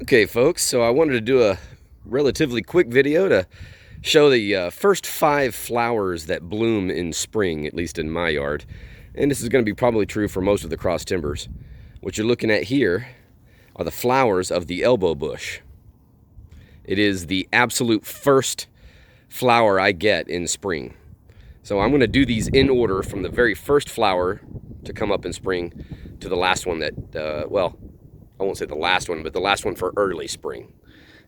Okay, folks, so I wanted to do a relatively quick video to show the first 5 flowers that bloom in spring, at least in my yard. And this is going to be probably true for most of the cross timbers. What you're looking at here are the flowers of the elbow bush. It is the absolute first flower I get in spring. So I'm going to do these in order from the very first flower to come up in spring to the last one that, well, I won't say the last one, but the last one for early spring.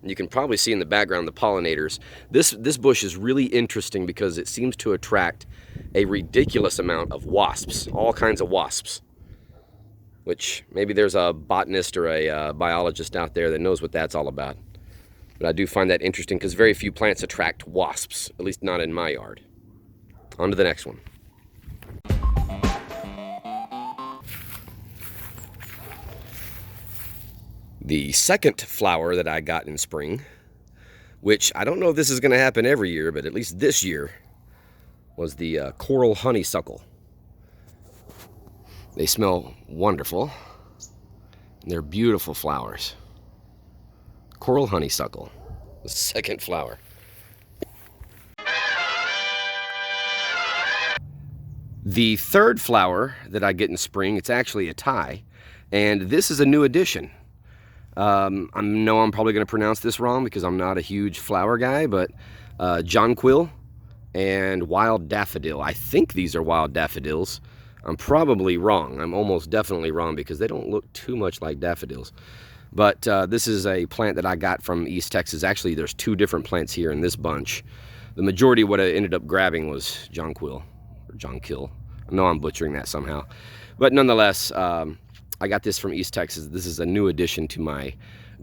And you can probably see in the background the pollinators. This bush is really interesting because it seems to attract a ridiculous amount of wasps, all kinds of wasps. Which maybe there's a botanist or a biologist out there that knows what that's all about. But I do find that interesting because very few plants attract wasps, at least not in my yard. On to the next one. The second flower that I got in spring, which I don't know if this is going to happen every year, but at least this year, was the coral honeysuckle. They smell wonderful, and they're beautiful flowers. Coral honeysuckle, the second flower. The third flower that I get in spring, it's actually a tie, and this is a new addition. I know I'm probably going to pronounce this wrong because I'm not a huge flower guy, but jonquil and wild daffodil. I think these are wild daffodils. I'm probably wrong. I'm almost definitely wrong because they don't look too much like daffodils. But this is a plant that I got from East Texas. Actually, there's 2 different plants here in this bunch. The majority of what I ended up grabbing was jonquil, or jonquil. I know I'm butchering that somehow. But nonetheless, I got this from East Texas. This is a new addition to my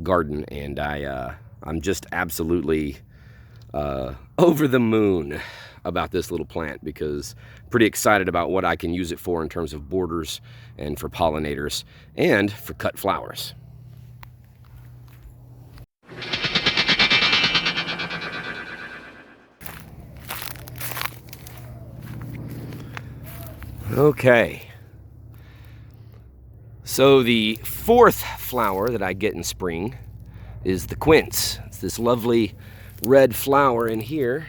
garden, and I'm just absolutely over the moon about this little plant because I'm pretty excited about what I can use it for in terms of borders and for pollinators and for cut flowers. Okay. So the fourth flower that I get in spring is the quince. It's this lovely red flower in here.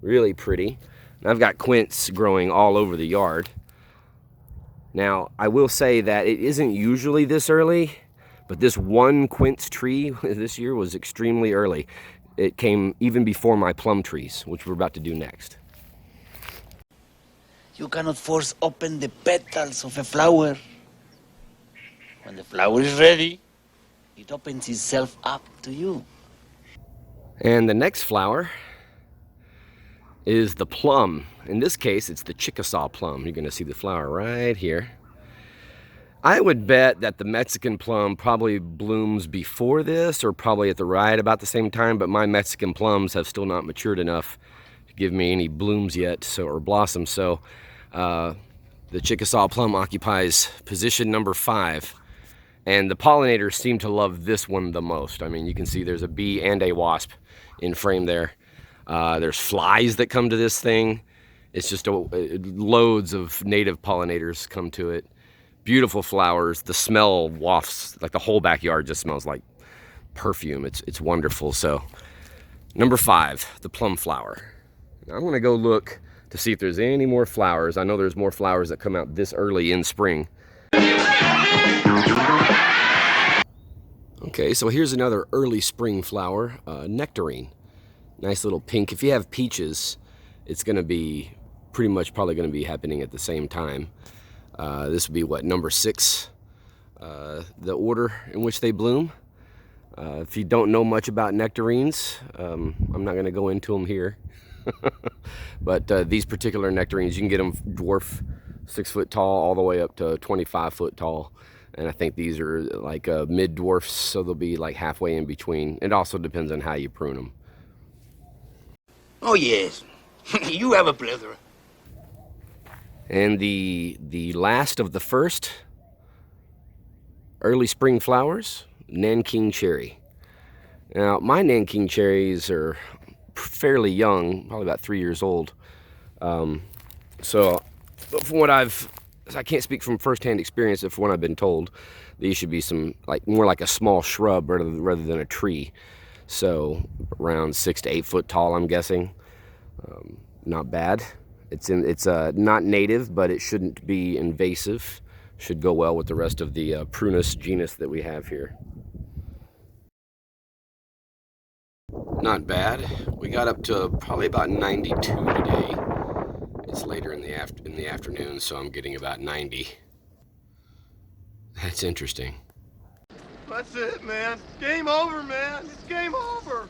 Really pretty. And I've got quince growing all over the yard. Now, I will say that it isn't usually this early, but this one quince tree this year was extremely early. It came even before my plum trees, which we're about to do next. You cannot force open the petals of a flower. When the flower is ready, it opens itself up to you. And the next flower is the plum. In this case, it's the chickasaw plum. You're going to see the flower right here. I would bet that the Mexican plum probably blooms before this or probably at the right about the same time, but my Mexican plums have still not matured enough to give me any blooms yet, or blossoms. So the Chickasaw plum occupies position number 5, and the pollinators seem to love this one the most. I mean, you can see there's a bee and a wasp in frame there. There's flies that come to this thing. It's just loads of native pollinators come to it. Beautiful flowers. The smell wafts, like the whole backyard just smells like perfume. It's wonderful. So number 5, the plum flower. Now I'm gonna go look to see if there's any more flowers. I know there's more flowers that come out this early in spring. Okay, so here's another early spring flower, nectarine. Nice little pink. If you have peaches, it's gonna be pretty much probably gonna be happening at the same time. This would be what, number 6, the order in which they bloom. If you don't know much about nectarines, I'm not gonna go into them here. But these particular nectarines, you can get them dwarf, 6 foot tall, all the way up to 25 foot tall. And I think these are like mid dwarfs, so they'll be like halfway in between. It also depends on how you prune them. Oh, yes. You have a plethora. And the last of the first early spring flowers, nanking cherry. Now, my nanking cherries are fairly young, probably about 3 years old. So from what I've I can't speak from firsthand experience, but from what I've been told, these should be some more like a small shrub rather than a tree. So around 6 to 8 foot tall, I'm guessing. Not bad. It's not native, but it shouldn't be invasive. Should go well with the rest of the prunus genus that we have here. Not bad. We got up to probably about 92 today. It's later in the afternoon, so I'm getting about 90. That's interesting. That's it, man. Game over, man. It's game over.